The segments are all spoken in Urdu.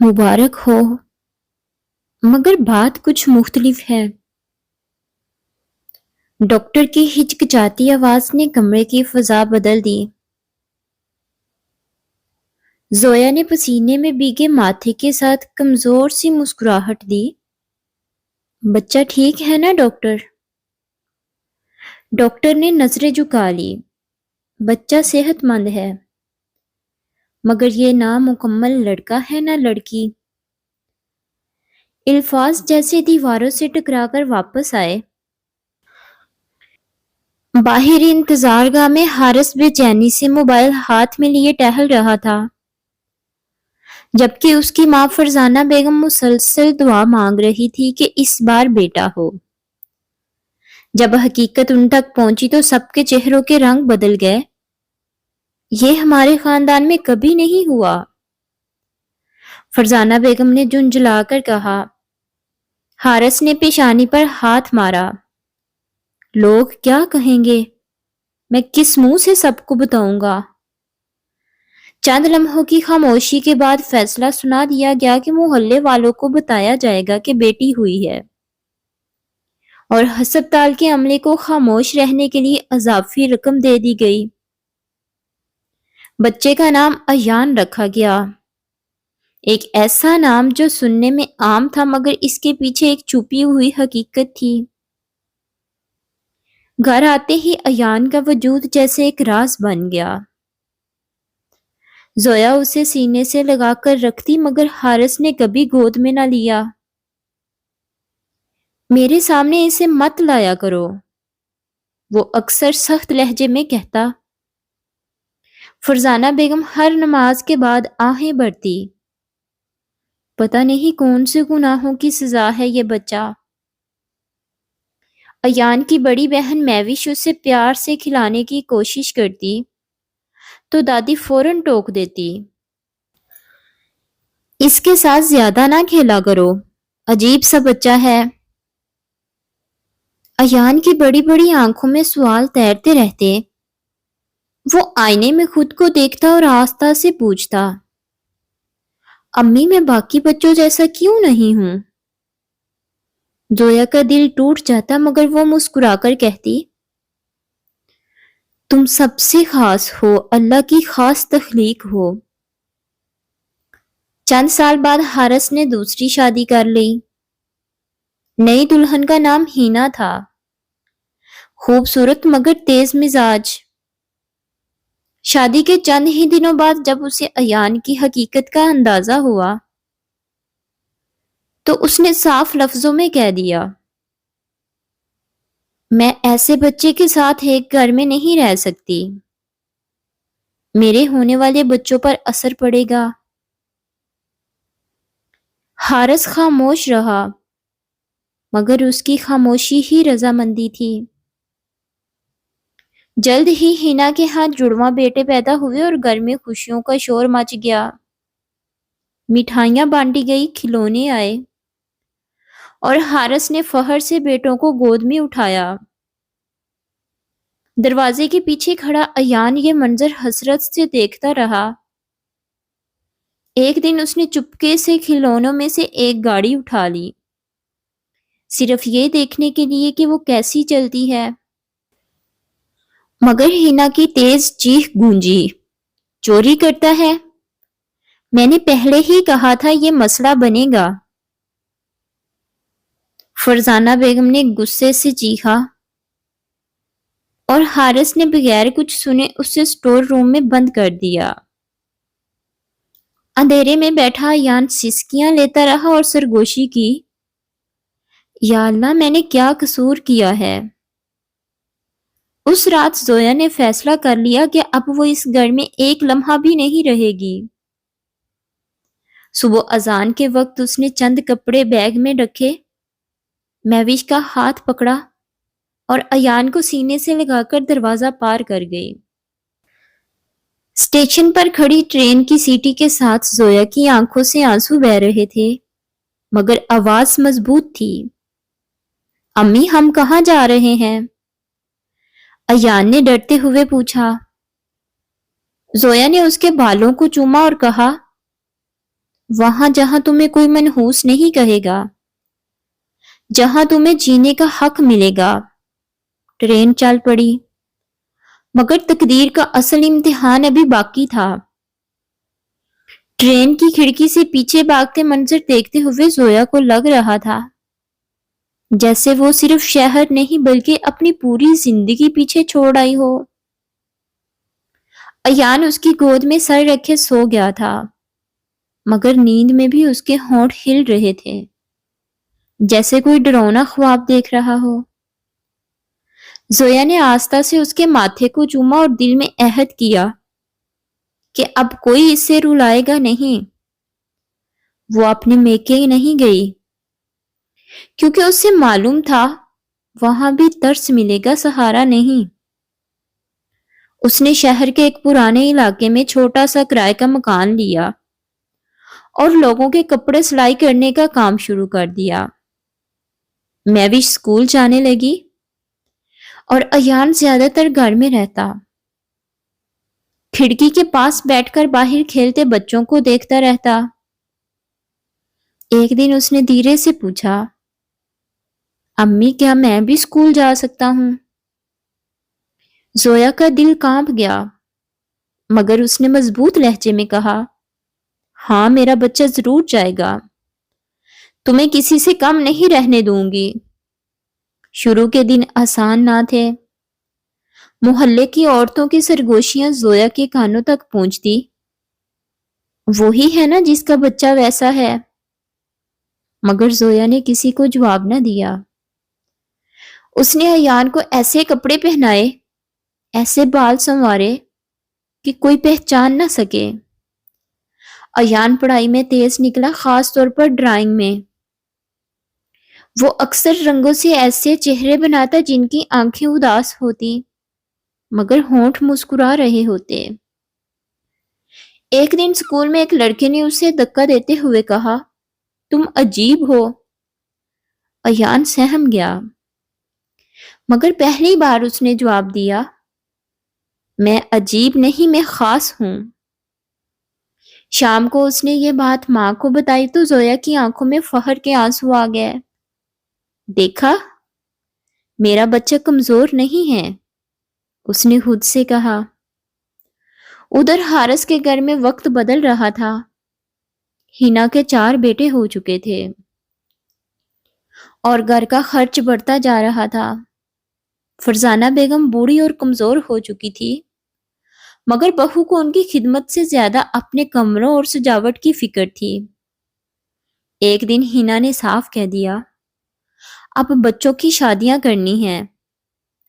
مبارک ہو، مگر بات کچھ مختلف ہے۔ ڈاکٹر کی ہچکچاتی آواز نے کمرے کی فضا بدل دی۔ زویا نے پسینے میں بھیگے ماتھے کے ساتھ کمزور سی مسکراہٹ دی۔ بچہ ٹھیک ہے نا ڈاکٹر؟ ڈاکٹر نے نظریں جھکا لی۔ بچہ صحت مند ہے، مگر یہ نہ مکمل لڑکا ہے نہ لڑکی۔ الفاظ جیسے دیواروں سے ٹکرا کر واپس آئے۔ باہر انتظار گاہ میں حارث بے چینی سے موبائل ہاتھ میں لیے ٹہل رہا تھا، جبکہ اس کی ماں فرزانہ بیگم مسلسل دعا مانگ رہی تھی کہ اس بار بیٹا ہو۔ جب حقیقت ان تک پہنچی تو سب کے چہروں کے رنگ بدل گئے۔ یہ ہمارے خاندان میں کبھی نہیں ہوا، فرزانہ بیگم نے جھنجھلا کر کہا۔ حارث نے پیشانی پر ہاتھ مارا۔ لوگ کیا کہیں گے؟ میں کس منہ سے سب کو بتاؤں گا؟ چند لمحوں کی خاموشی کے بعد فیصلہ سنا دیا گیا کہ محلے والوں کو بتایا جائے گا کہ بیٹی ہوئی ہے، اور ہسپتال کے عملے کو خاموش رہنے کے لیے اضافی رقم دے دی گئی۔ بچے کا نام ایان رکھا گیا، ایک ایسا نام جو سننے میں عام تھا مگر اس کے پیچھے ایک چھپی ہوئی حقیقت تھی۔ گھر آتے ہی ایان کا وجود جیسے ایک راز بن گیا۔ زویا اسے سینے سے لگا کر رکھتی مگر حارث نے کبھی گود میں نہ لیا۔ میرے سامنے اسے مت لایا کرو، وہ اکثر سخت لہجے میں کہتا۔ فرزانہ بیگم ہر نماز کے بعد آہیں بھرتی۔ پتہ نہیں کون سے گناہوں کی سزا ہے یہ بچہ۔ ایان کی بڑی بہن میوش اسے پیار سے کھلانے کی کوشش کرتی تو دادی فوراً ٹوک دیتی۔ اس کے ساتھ زیادہ نہ کھیلا کرو، عجیب سا بچہ ہے۔ ایان کی بڑی بڑی آنکھوں میں سوال تیرتے رہتے۔ وہ آئینے میں خود کو دیکھتا اور آہستہ سے پوچھتا، امی میں باقی بچوں جیسا کیوں نہیں ہوں؟ زویا کا دل ٹوٹ جاتا مگر وہ مسکرا کر کہتی، تم سب سے خاص ہو، اللہ کی خاص تخلیق ہو۔ چند سال بعد حارث نے دوسری شادی کر لی۔ نئی دلہن کا نام ہینا تھا، خوبصورت مگر تیز مزاج۔ شادی کے چند ہی دنوں بعد جب اسے ایان کی حقیقت کا اندازہ ہوا تو اس نے صاف لفظوں میں کہہ دیا، میں ایسے بچے کے ساتھ ایک گھر میں نہیں رہ سکتی، میرے ہونے والے بچوں پر اثر پڑے گا۔ حارث خاموش رہا، مگر اس کی خاموشی ہی رضامندی تھی۔ جلد ہی ہینا کے ہاں جڑواں بیٹے پیدا ہوئے اور گھر میں خوشیوں کا شور مچ گیا۔ مٹھائیاں بانٹی گئی، کھلونے آئے، اور حارث نے فخر سے بیٹوں کو گود میں اٹھایا۔ دروازے کے پیچھے کھڑا ایان یہ منظر حسرت سے دیکھتا رہا۔ ایک دن اس نے چپکے سے کھلونوں میں سے ایک گاڑی اٹھا لی، صرف یہ دیکھنے کے لیے کہ وہ کیسی چلتی ہے۔ مگر ہینا کی تیز چیخ گونجی، چوری کرتا ہے؟ میں نے پہلے ہی کہا تھا یہ مسئلہ بنے گا۔ فرزانہ بیگم نے غصے سے چیخا، اور حارث نے بغیر کچھ سنے اسے سٹور روم میں بند کر دیا۔ اندھیرے میں بیٹھا ایان سسکیاں لیتا رہا اور سرگوشی کی، یا اللہ میں نے کیا قصور کیا ہے؟ اس رات زویا نے فیصلہ کر لیا کہ اب وہ اس گھر میں ایک لمحہ بھی نہیں رہے گی۔ صبح اذان کے وقت اس نے چند کپڑے بیگ میں رکھے، میوش کا ہاتھ پکڑا اور ایان کو سینے سے لگا کر دروازہ پار کر گئی۔ اسٹیشن پر کھڑی ٹرین کی سیٹی کے ساتھ زویا کی آنکھوں سے آنسو بہہ رہے تھے، مگر آواز مضبوط تھی، امی ہم کہاں جا رہے ہیں؟ ایان نے ڈرتے ہوئے پوچھا۔ زویا نے اس کے بالوں کو چوما اور کہا، وہاں جہاں تمہیں کوئی منحوس نہیں کہے گا، جہاں تمہیں جینے کا حق ملے گا۔ ٹرین چل پڑی، مگر تقدیر کا اصل امتحان ابھی باقی تھا۔ ٹرین کی کھڑکی سے پیچھے بھاگتے منظر دیکھتے ہوئے زویا کو لگ رہا تھا جیسے وہ صرف شہر نہیں بلکہ اپنی پوری زندگی پیچھے چھوڑ آئی ہو۔ ایان اس کی گود میں سر رکھے سو گیا تھا، مگر نیند میں بھی اس کے ہونٹ ہل رہے تھے جیسے کوئی ڈراؤنا خواب دیکھ رہا ہو۔ زویا نے آہستہ سے اس کے ماتھے کو چوما اور دل میں عہد کیا کہ اب کوئی اس سے رلائے گا نہیں۔ وہ اپنے میکے نہیں گئی کیونکہ اس سے معلوم تھا وہاں بھی ترس ملے گا، سہارا نہیں۔ اس نے شہر کے ایک پرانے علاقے میں چھوٹا سا کرائے کا مکان لیا اور لوگوں کے کپڑے سلائی کرنے کا کام شروع کر دیا۔ میں بھی اسکول جانے لگی اور ایان زیادہ تر گھر میں رہتا، کھڑکی کے پاس بیٹھ کر باہر کھیلتے بچوں کو دیکھتا رہتا۔ ایک دن اس نے دھیرے سے پوچھا، امی کیا میں بھی اسکول جا سکتا ہوں؟ زویا کا دل کانپ گیا، مگر اس نے مضبوط لہجے میں کہا، ہاں میرا بچہ ضرور جائے گا، تمہیں کسی سے کم نہیں رہنے دوں گی۔ شروع کے دن آسان نہ تھے۔ محلے کی عورتوں کی سرگوشیاں زویا کے کانوں تک پہنچتی، وہی ہے نا جس کا بچہ ویسا ہے۔ مگر زویا نے کسی کو جواب نہ دیا۔ اس نے ایان کو ایسے کپڑے پہنائے، ایسے بال سنوارے کہ کوئی پہچان نہ سکے۔ ایان پڑھائی میں تیز نکلا، خاص طور پر ڈرائنگ میں۔ وہ اکثر رنگوں سے ایسے چہرے بناتا جن کی آنکھیں اداس ہوتی مگر ہونٹ مسکرا رہے ہوتے۔ ایک دن اسکول میں ایک لڑکے نے اسے دھکا دیتے ہوئے کہا، تم عجیب ہو۔ ایان سہم گیا، مگر پہلی بار اس نے جواب دیا، میں عجیب نہیں، میں خاص ہوں۔ شام کو اس نے یہ بات ماں کو بتائی تو زویا کی آنکھوں میں فخر کے آنسو آ گئے۔ دیکھا، میرا بچہ کمزور نہیں ہے، اس نے خود سے کہا۔ ادھر حارث کے گھر میں وقت بدل رہا تھا۔ ہینا کے 4 بیٹے ہو چکے تھے اور گھر کا خرچ بڑھتا جا رہا تھا۔ فرزانہ بیگم بوڑھی اور کمزور ہو چکی تھی، مگر بہو کو ان کی خدمت سے زیادہ اپنے کمروں اور سجاوٹ کی فکر تھی۔ ایک دن ہینا نے صاف کہہ دیا، اب بچوں کی شادیاں کرنی ہیں،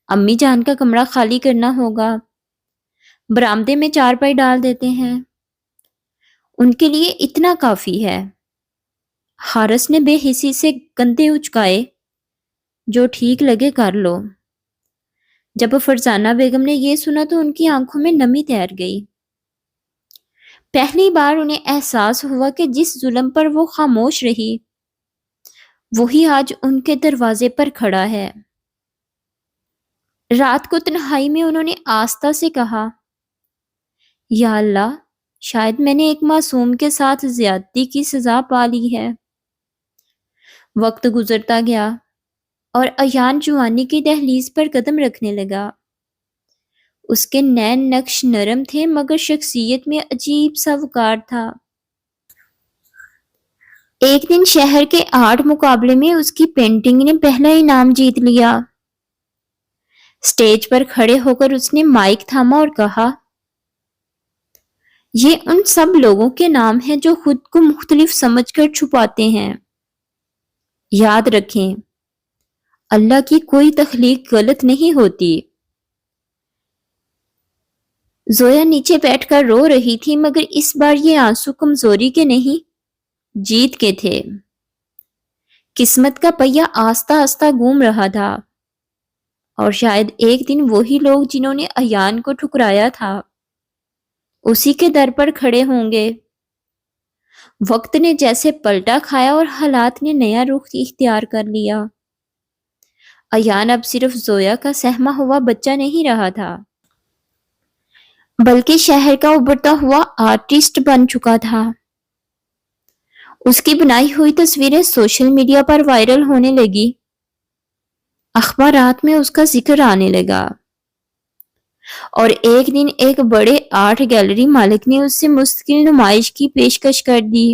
امی جان کا کمرہ خالی کرنا ہوگا، برآمدے میں 4 پائی ڈال دیتے ہیں، ان کے لیے اتنا کافی ہے۔ حارث نے بے حسی سے کندھے اچکائے، جو ٹھیک لگے کر لو۔ جب فرزانہ بیگم نے یہ سنا تو ان کی آنکھوں میں نمی تیر گئی۔ پہلی بار انہیں احساس ہوا کہ جس ظلم پر وہ خاموش رہی وہی آج ان کے دروازے پر کھڑا ہے۔ رات کو تنہائی میں انہوں نے آہستہ سے کہا، یا اللہ، شاید میں نے ایک معصوم کے ساتھ زیادتی کی سزا پا لی ہے۔ وقت گزرتا گیا اور ایان جوانی کی دہلیز پر قدم رکھنے لگا۔ اس کے نین نقش نرم تھے مگر شخصیت میں عجیب سا وقار تھا۔ ایک دن شہر کے آرٹ مقابلے میں اس کی پینٹنگ نے پہلا انعام جیت لیا۔ سٹیج پر کھڑے ہو کر اس نے مائک تھاما اور کہا، یہ ان سب لوگوں کے نام ہیں جو خود کو مختلف سمجھ کر چھپاتے ہیں۔ یاد رکھیں، اللہ کی کوئی تخلیق غلط نہیں ہوتی۔ زویا نیچے بیٹھ کر رو رہی تھی، مگر اس بار یہ آنسو کمزوری کے نہیں، جیت کے تھے۔ قسمت کا پہیہ آہستہ آہستہ گھوم رہا تھا، اور شاید ایک دن وہی لوگ جنہوں نے ایان کو ٹھکرایا تھا اسی کے در پر کھڑے ہوں گے۔ وقت نے جیسے پلٹا کھایا اور حالات نے نیا رخ اختیار کر لیا۔ ایان اب صرف زویا کا سہما ہوا بچہ نہیں رہا تھا، بلکہ شہر کا ابھرتا ہوا آرٹسٹ بن چکا تھا۔ اس کی بنائی ہوئی تصویریں سوشل میڈیا پر وائرل ہونے لگی، اخبارات میں اس کا ذکر آنے لگا، اور ایک دن ایک بڑے آرٹ گیلری مالک نے اس سے مستقل نمائش کی پیشکش کر دی۔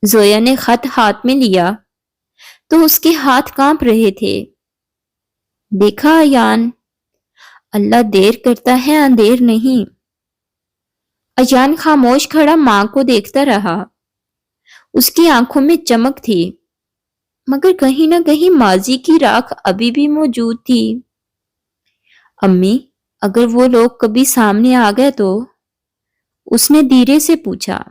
زویا نے خط ہاتھ میں لیا تو اس کے ہاتھ کانپ رہے تھے۔ دیکھا ایان، اللہ دیر کرتا ہے اندھیر نہیں۔ ایان خاموش کھڑا ماں کو دیکھتا رہا۔ اس کی آنکھوں میں چمک تھی، مگر کہیں نہ کہیں ماضی کی راکھ ابھی بھی موجود تھی۔ امی، اگر وہ لوگ کبھی سامنے آ گئے تو؟ اس نے دھیرے سے پوچھا۔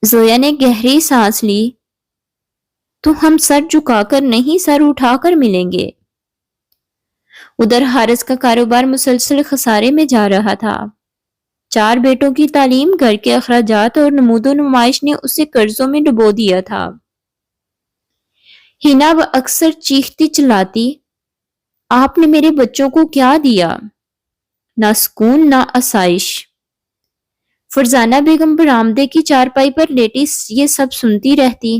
زویا نے گہری سانس لی۔ تو ہم سر جھکا کر نہیں، سر اٹھا کر ملیں گے۔ ادھر حارث کا کاروبار مسلسل خسارے میں جا رہا تھا۔ 4 بیٹوں کی تعلیم، گھر کے اخراجات اور نمود و نمائش نے اسے قرضوں میں ڈبو دیا تھا۔ ہینا وہ اکثر چیختی چلاتی، آپ نے میرے بچوں کو کیا دیا؟ نہ سکون، نہ آسائش۔ فرزانہ بیگم برآمدے کی چارپائی پر لیٹی یہ سب سنتی رہتی۔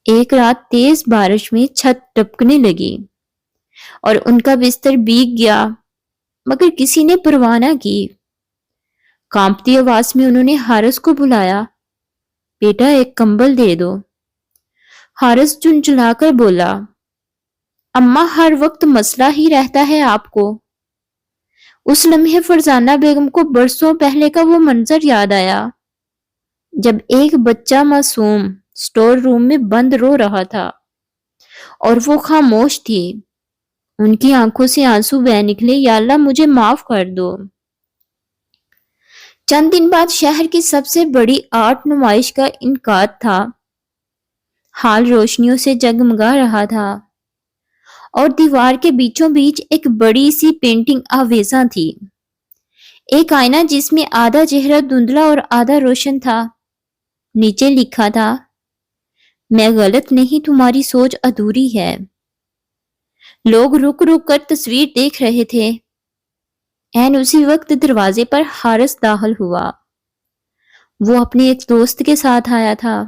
ایک رات تیز بارش میں چھت ٹپکنے لگی اور ان کا بستر بھیگ گیا، مگر کسی نے پرواہ نہ کی۔ کانپتی آواز میں انہوں نے حارث کو بلایا، بیٹا ایک کمبل دے دو۔ حارث جھنجھلا کر بولا، اماں ہر وقت مسئلہ ہی رہتا ہے آپ کو۔ اس لمحے فرزانہ بیگم کو برسوں پہلے کا وہ منظر یاد آیا جب ایک بچہ معصوم سٹور روم میں بند رو رہا تھا اور وہ خاموش تھی۔ ان کی آنکھوں سے آنسو بہہ نکلے، یا اللہ مجھے معاف کر دو۔ چند دن بعد شہر کی سب سے بڑی آرٹ نمائش کا انعقاد تھا۔ ہال روشنیوں سے جگمگا رہا تھا اور دیوار کے بیچوں بیچ ایک بڑی سی پینٹنگ آویزاں تھی۔ ایک آئینہ جس میں آدھا چہرہ دھندلا اور آدھا روشن تھا۔ نیچے لکھا تھا، میں غلط نہیں، تمہاری سوچ ادھوری ہے۔ لوگ رک رک کر تصویر دیکھ رہے تھے۔ عین اسی وقت دروازے پر حارث داخل ہوا۔ وہ اپنے ایک دوست کے ساتھ آیا تھا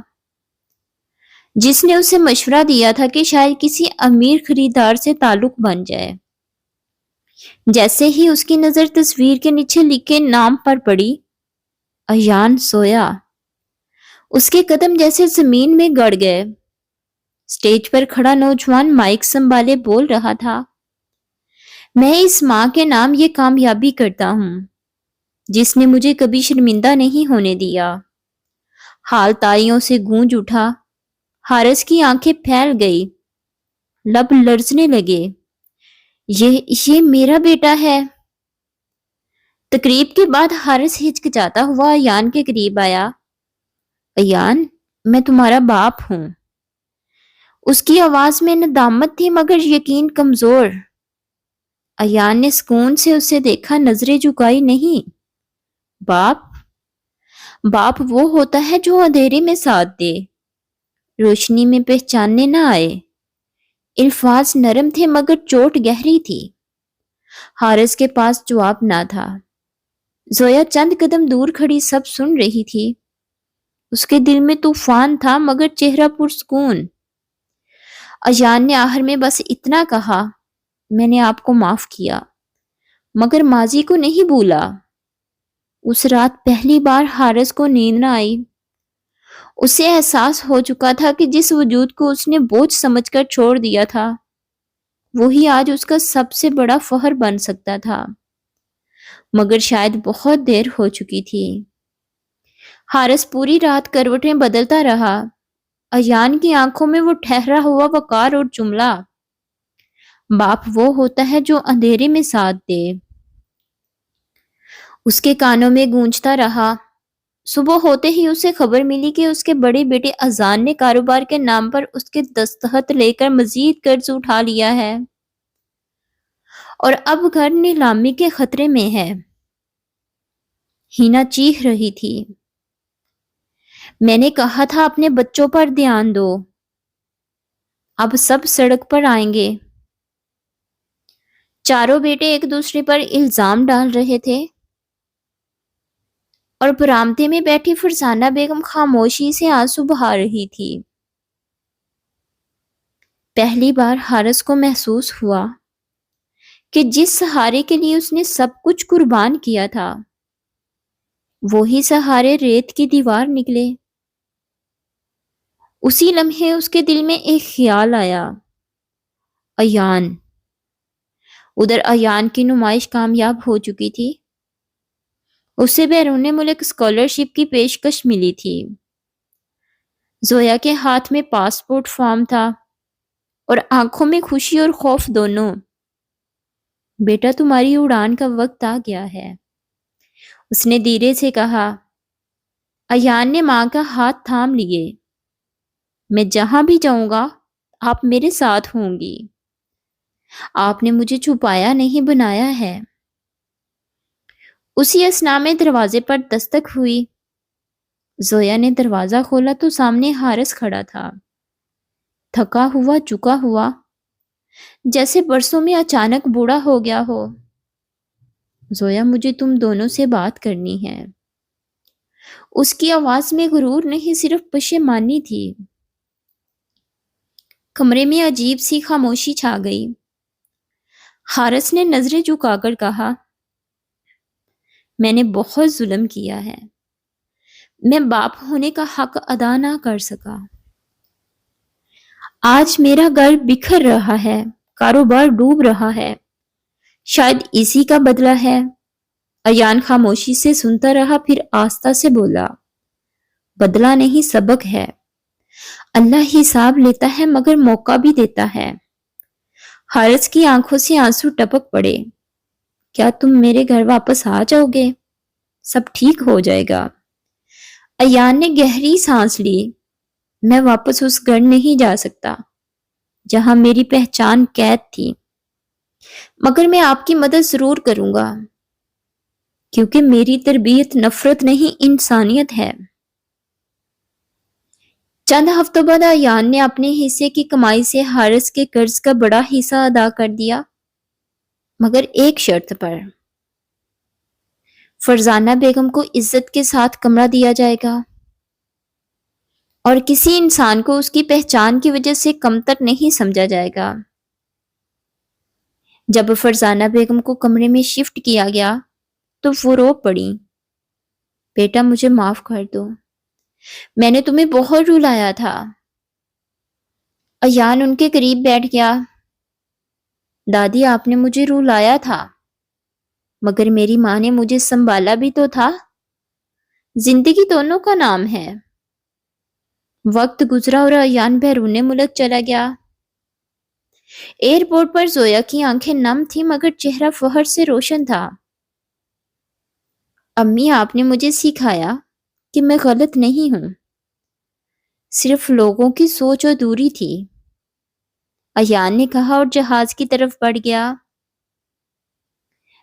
جس نے اسے مشورہ دیا تھا کہ شاید کسی امیر خریدار سے تعلق بن جائے۔ جیسے ہی اس کی نظر تصویر کے نیچے لکھے نام پر پڑی، ایان سویا، اس کے قدم جیسے زمین میں گڑ گئے۔ سٹیج پر کھڑا نوجوان مائک سنبھالے بول رہا تھا، میں اس ماں کے نام یہ کامیابی کرتا ہوں جس نے مجھے کبھی شرمندہ نہیں ہونے دیا۔ حال تالیوں سے گونج اٹھا۔ حارث کی آنکھیں پھیل گئی، لب لرزنے لگے۔ یہ میرا بیٹا ہے۔ تقریب کے بعد حارث ہچکچاتا ہوا ایان کے قریب آیا۔ ایان، میں تمہارا باپ ہوں۔ اس کی آواز میں ندامت تھی مگر یقین کمزور۔ ایان نے سکون سے اسے دیکھا، نظریں جھکائی نہیں۔ باپ وہ ہوتا ہے جو اندھیرے میں ساتھ دے، روشنی میں پہچاننے نہ آئے۔ الفاظ نرم تھے مگر چوٹ گہری تھی۔ حارث کے پاس جواب نہ تھا۔ زویا چند قدم دور کھڑی سب سن رہی تھی۔ اس کے دل میں طوفان تھا مگر چہرہ پرسکون۔ ایان نے آخر میں بس اتنا کہا، میں نے آپ کو معاف کیا مگر ماضی کو نہیں بھولا۔ اس رات پہلی بار حارث کو نیند نہ آئی۔ اسے احساس ہو چکا تھا کہ جس وجود کو اس نے بوجھ سمجھ کر چھوڑ دیا تھا وہی آج اس کا سب سے بڑا فخر بن سکتا تھا، مگر شاید بہت دیر ہو چکی تھی۔ حارث پوری رات کروٹیں بدلتا رہا۔ ایان کی آنکھوں میں وہ ٹھہرا ہوا وقار اور جملہ، باپ وہ ہوتا ہے جو اندھیرے میں ساتھ دے، اس کے کانوں میں گونجتا رہا۔ صبح ہوتے ہی اسے خبر ملی کہ اس کے بڑے بیٹے اذان نے کاروبار کے نام پر اس کے دستخط لے کر مزید قرض اٹھا لیا ہے اور اب گھر نیلامی کے خطرے میں ہے۔ ہینا چیخ رہی تھی، میں نے کہا تھا اپنے بچوں پر دھیان دو، اب سب سڑک پر آئیں گے۔ چاروں بیٹے ایک دوسرے پر الزام ڈال رہے تھے۔ اور برآمدے میں بیٹھی فرزانہ بیگم خاموشی سے آنسو بہا رہی تھی۔ پہلی بار حارث کو محسوس ہوا کہ جس سہارے کے لیے اس نے سب کچھ قربان کیا تھا، وہی سہارے ریت کی دیوار نکلے۔ اسی لمحے اس کے دل میں ایک خیال آیا، ایان۔ ادھر ایان کی نمائش کامیاب ہو چکی تھی، اسے بیرون ملک اسکالرشپ کی پیشکش ملی تھی۔ زویا کے ہاتھ میں پاسپورٹ فارم تھا اور آنکھوں میں خوشی اور خوف دونوں۔ بیٹا، تمہاری اڑان کا وقت آ گیا ہے، اس نے دھیرے سے کہا۔ ایان نے ماں کا ہاتھ تھام لیے۔ میں جہاں بھی جاؤں گا آپ میرے ساتھ ہوں گی، آپ نے مجھے چھپایا نہیں بنایا ہے۔ اسی اثنا میں دروازے پر دستک ہوئی۔ زویا نے دروازہ کھولا تو سامنے حارث کھڑا تھا، تھکا ہوا، جھکا ہوا، جیسے برسوں میں اچانک بوڑھا ہو گیا ہو۔ زویا، مجھے تم دونوں سے بات کرنی ہے۔ اس کی آواز میں غرور نہیں، صرف پشیمانی تھی۔ کمرے میں عجیب سی خاموشی چھا گئی۔ حارث نے نظریں جھکا کر کہا، میں نے بہت ظلم کیا ہے، میں باپ ہونے کا حق ادا نہ کر سکا۔ آج میرا گھر بکھر رہا ہے، کاروبار ڈوب رہا ہے، شاید اسی کا بدلہ ہے۔ ایان خاموشی سے سنتا رہا، پھر آہستہ سے بولا، بدلہ نہیں، سبق ہے۔ اللہ حساب لیتا ہے مگر موقع بھی دیتا ہے۔ حارث کی آنکھوں سے آنسو ٹپک پڑے۔ کیا تم میرے گھر واپس آ جاؤ گے؟ سب ٹھیک ہو جائے گا۔ ایان نے گہری سانس لی۔ میں واپس اس گھر نہیں جا سکتا جہاں میری پہچان قید تھی، مگر میں آپ کی مدد ضرور کروں گا، کیونکہ میری تربیت نفرت نہیں، انسانیت ہے۔ چند ہفتوں بعد ایان نے اپنے حصے کی کمائی سے حارث کے قرض کا بڑا حصہ ادا کر دیا، مگر ایک شرط پر۔ فرزانہ بیگم کو عزت کے ساتھ کمرہ دیا جائے گا، اور کسی انسان کو اس کی پہچان کی وجہ سے کمتر نہیں سمجھا جائے گا۔ جب فرزانہ بیگم کو کمرے میں شفٹ کیا گیا تو وہ رو پڑی، بیٹا مجھے معاف کر دو، میں نے تمہیں بہت رلایا تھا۔ ایان ان کے قریب بیٹھ گیا۔ دادی، آپ نے مجھے رلایا تھا، مگر میری ماں نے مجھے سنبھالا بھی تو تھا۔ زندگی دونوں کا نام ہے۔ وقت گزرا اور ایان بیرون ملک چلا گیا۔ ایئرپورٹ پر زویا کی آنکھیں نم تھی مگر چہرہ فخر سے روشن تھا۔ امی، آپ نے مجھے سکھایا کہ میں غلط نہیں ہوں، صرف لوگوں کی سوچ اور دوری تھی، ایان نے کہا اور جہاز کی طرف بڑھ گیا۔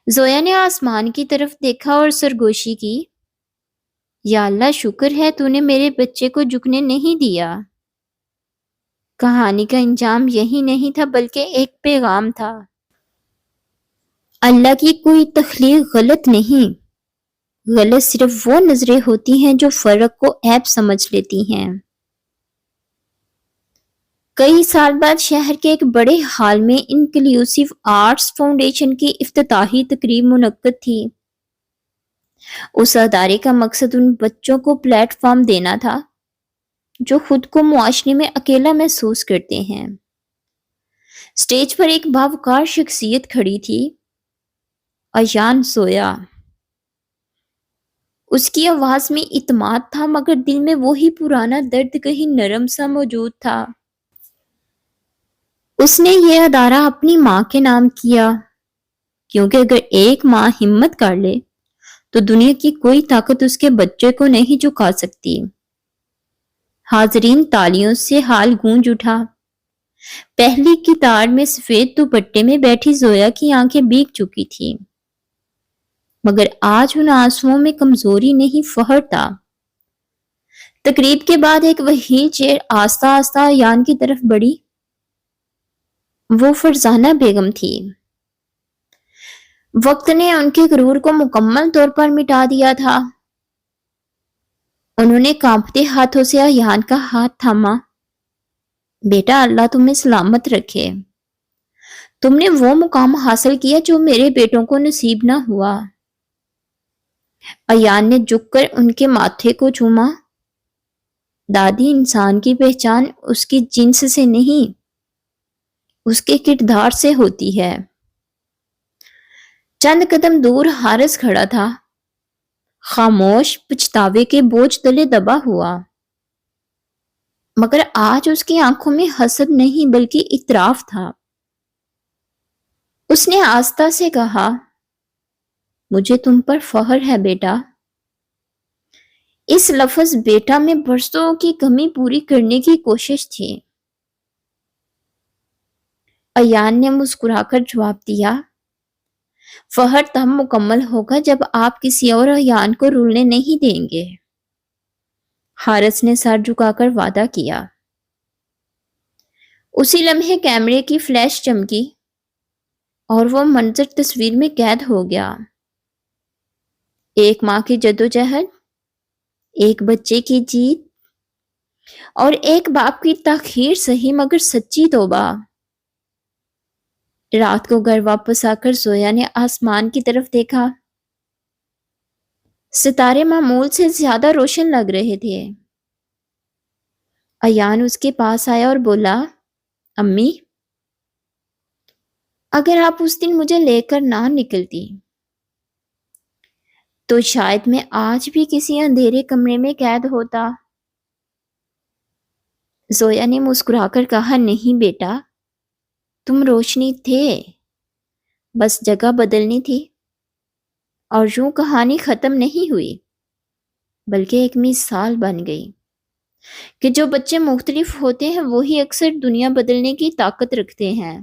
زویا نے آسمان کی طرف دیکھا اور سرگوشی کی، یا اللہ، شکر ہے تو نے میرے بچے کو جھکنے نہیں دیا۔ کہانی کا انجام یہی نہیں تھا بلکہ ایک پیغام تھا۔ اللہ کی کوئی تخلیق غلط نہیں، غلط صرف وہ نظریں ہوتی ہیں جو فرق کو عیب سمجھ لیتی ہیں۔ کئی سال بعد شہر کے ایک بڑے ہال میں انکلیوسیو آرٹس فاؤنڈیشن کی افتتاحی تقریب منعقد تھی۔ اس ادارے کا مقصد ان بچوں کو پلیٹ فارم دینا تھا جو خود کو معاشرے میں اکیلا محسوس کرتے ہیں۔ سٹیج پر ایک باوقار شخصیت کھڑی تھی، ایان زویا۔ اس کی آواز میں اعتماد تھا مگر دل میں وہی پرانا درد کہیں نرم سا موجود تھا۔ اس نے یہ ادارہ اپنی ماں کے نام کیا، کیونکہ اگر ایک ماں ہمت کر لے تو دنیا کی کوئی طاقت اس کے بچے کو نہیں جھکا سکتی۔ حاضرین تالیوں سے حال گونج اٹھا۔ پہلی قطار میں سفید دوپٹے میں بیٹھی زویا کی آنکھیں بھیگ چکی تھی، مگر آج ان آنسوؤں میں کمزوری نہیں، فخر تھا۔ تقریب کے بعد ایک وہیل چیئر آہستہ آہستہ ایان کی طرف بڑھی۔ وہ فرزانہ بیگم تھی۔ وقت نے ان کے غرور کو مکمل طور پر مٹا دیا تھا۔ انہوں نے کانپتے ہاتھوں سے ایان کا ہاتھ تھاما۔ بیٹا، اللہ تمہیں سلامت رکھے۔ تم نے وہ مقام حاصل کیا جو میرے بیٹوں کو نصیب نہ ہوا۔ ایان نے جھک کر ان کے ماتھے کو چوما۔ دادی، انسان کی پہچان اس کی جنس سے نہیں، اس کے کردار سے ہوتی ہے۔ چند قدم دور حارث کھڑا تھا، خاموش، پچھتاوے کے بوجھ تلے دبا ہوا، مگر آج اس کی آنکھوں میں حسد نہیں بلکہ اعتراف تھا۔ اس نے آہستہ سے کہا، مجھے تم پر فخر ہے بیٹا۔ اس لفظ بیٹا میں برسوں کی کمی پوری کرنے کی کوشش تھی۔ ایان نے مسکرا کر جواب دیا، فخر تب مکمل ہوگا جب آپ کسی اور ایان کو رولنے نہیں دیں گے۔ حارث نے سر جھکا کر وعدہ کیا۔ اسی لمحے کیمرے کی فلیش چمکی اور وہ منظر تصویر میں قید ہو گیا۔ ایک ماں کی جدوجہد، ایک بچے کی جیت، اور ایک باپ کی تاخیر سہی مگر سچی توبہ۔ رات کو گھر واپس آ کر زویا نے آسمان کی طرف دیکھا۔ ستارے معمول سے زیادہ روشن لگ رہے تھے۔ ایان اس کے پاس آیا اور بولا، امی، اگر آپ اس دن مجھے لے کر نہ نکلتی تو شاید میں آج بھی کسی اندھیرے کمرے میں قید ہوتا۔ زویا نے مسکرا کر کہا، نہیں بیٹا، تم روشنی تھے، بس جگہ بدلنی تھی۔ اور یوں کہانی ختم نہیں ہوئی بلکہ ایک مثال بن گئی کہ جو بچے مختلف ہوتے ہیں وہی اکثر دنیا بدلنے کی طاقت رکھتے ہیں۔